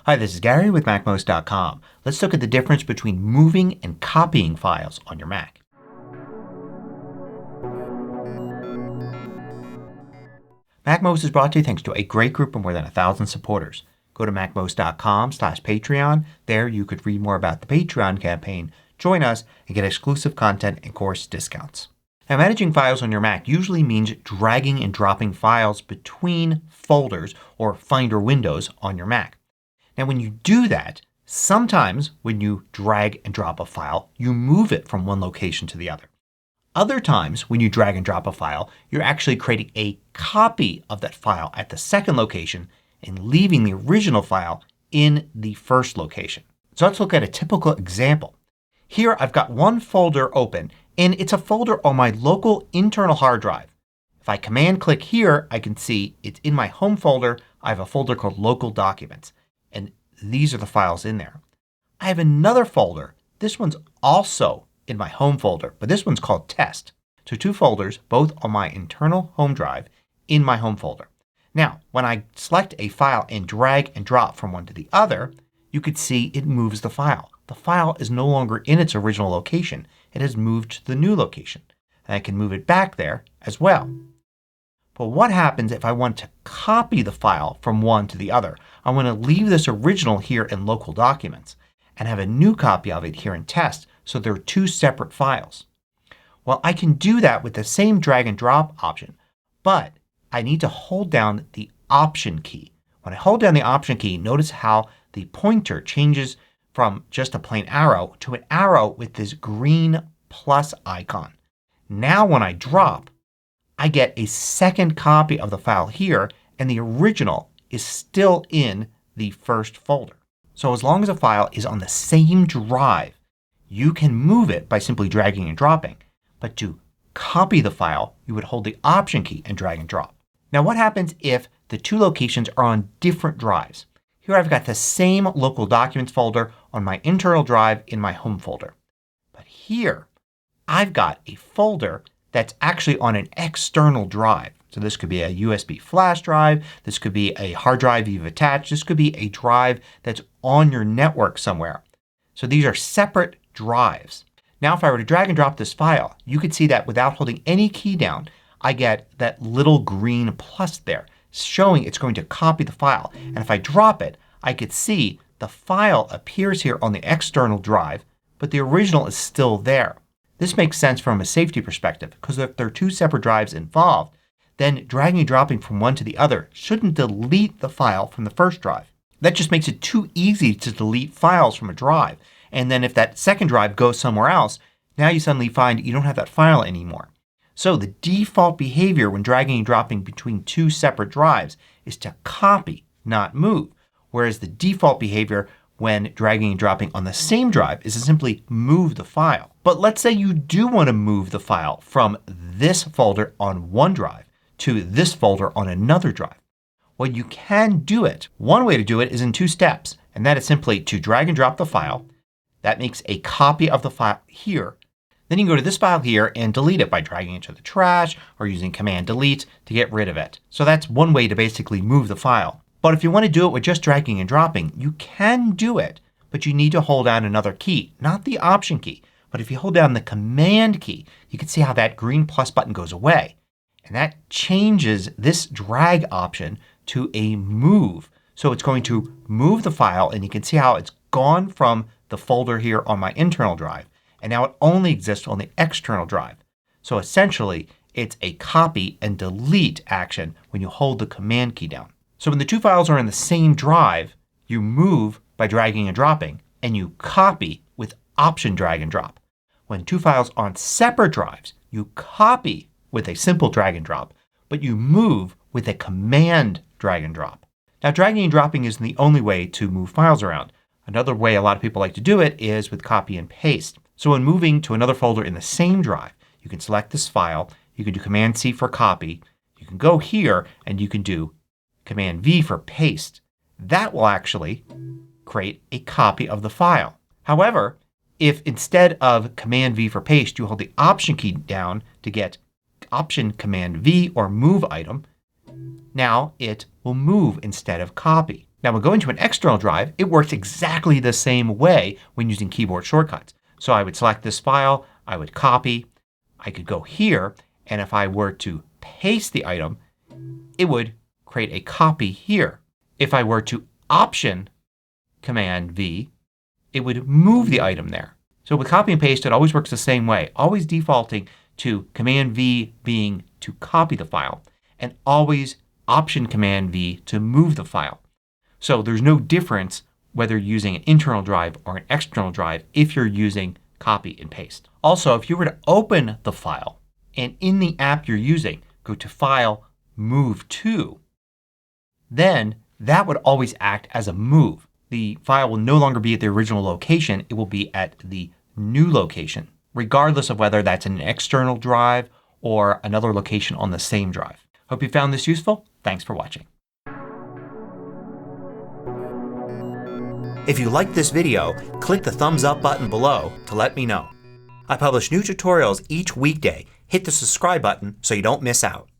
Hi, this is Gary with MACMOST.com. Let's look at the difference between moving and copying files on your Mac. MACMOST is brought to you thanks to a great group of more than 1,000 supporters. Go to MACMOST.com/Patreon. There you could read more about the Patreon campaign, join us, and get exclusive content and course discounts. Now, managing files on your Mac usually means dragging and dropping files between folders or Finder windows on your Mac. Now when you do that, sometimes when you drag and drop a file you move it from one location to the other. Other times when you drag and drop a file you're actually creating a copy of that file at the second location and leaving the original file in the first location. So let's look at a typical example. Here I've got one folder open and it's a folder on my local internal hard drive. If I command click here I can see it's in my home folder. I have a folder called local documents. And these are the files in there. I have another folder. This one's also in my home folder, but this one's called test. So two folders, both on my internal home drive in my home folder. Now when I select a file and drag and drop from one to the other, you could see it moves the file. The file is no longer in its original location. It has moved to the new location. And I can move it back there as well. But what happens if I want to copy the file from one to the other? I want to leave this original here in local documents and have a new copy of it here in test so there are two separate files. Well, I can do that with the same drag and drop option, but I need to hold down the Option key. When I hold down the Option key, notice how the pointer changes from just a plain arrow to an arrow with this green plus icon. Now when I drop, I get a second copy of the file here and the original is still in the first folder. So as long as a file is on the same drive you can move it by simply dragging and dropping. But to copy the file you would hold the Option key and drag and drop. Now what happens if the two locations are on different drives? Here I've got the same local documents folder on my internal drive in my home folder. But here I've got a folder that's actually on an external drive. So this could be a USB flash drive. This could be a hard drive you've attached. This could be a drive that's on your network somewhere. So these are separate drives. Now if I were to drag and drop this file you could see that without holding any key down I get that little green plus there showing it's going to copy the file. And if I drop it I could see the file appears here on the external drive but the original is still there. This makes sense from a safety perspective because if there are two separate drives involved then dragging and dropping from one to the other shouldn't delete the file from the first drive. That just makes it too easy to delete files from a drive. And then if that second drive goes somewhere else, now you suddenly find you don't have that file anymore. So the default behavior when dragging and dropping between two separate drives is to copy, not move. Whereas the default behavior when dragging and dropping on the same drive is to simply move the file. But let's say you do want to move the file from this folder on one drive to this folder on another drive. Well, you can do it. One way to do it is in two steps, and that is simply to drag and drop the file. That makes a copy of the file here. Then you can go to this file here and delete it by dragging it to the trash or using Command Delete to get rid of it. So that's one way to basically move the file. But if you want to do it with just dragging and dropping you can do it, but you need to hold down another key. Not the Option key, but if you hold down the Command key you can see how that green plus button goes away. And that changes this drag option to a move. So it's going to move the file and you can see how it's gone from the folder here on my internal drive and now it only exists on the external drive. So essentially it's a copy and delete action when you hold the Command key down. So when the two files are in the same drive you move by dragging and dropping and you copy with Option drag and drop. When two files are on separate drives you copy with a simple drag and drop but you move with a Command drag and drop. Now dragging and dropping isn't the only way to move files around. Another way a lot of people like to do it is with copy and paste. So when moving to another folder in the same drive you can select this file. You can do Command C for copy. You can go here and you can do Command V for paste. That will actually create a copy of the file. However, if instead of Command V for paste you hold the Option key down to get Option Command V or move item, now it will move instead of copy. Now when going to an external drive it works exactly the same way when using keyboard shortcuts. So I would select this file, I would copy, I could go here, and if I were to paste the item it would create a copy here. If I were to Option Command V it would move the item there. So with copy and paste it always works the same way. Always defaulting to Command V being to copy the file and always Option Command V to move the file. So there's no difference whether you're using an internal drive or an external drive if you're using copy and paste. Also if you were to open the file and in the app you're using go to File, Move To, then that would always act as a move. The file will no longer be at the original location. It will be at the new location regardless of whether that's an external drive or another location on the same drive. Hope you found this useful. Thanks for watching. If you liked this video, click the thumbs up button below to let me know. I publish new tutorials each weekday. Hit the subscribe button so you don't miss out.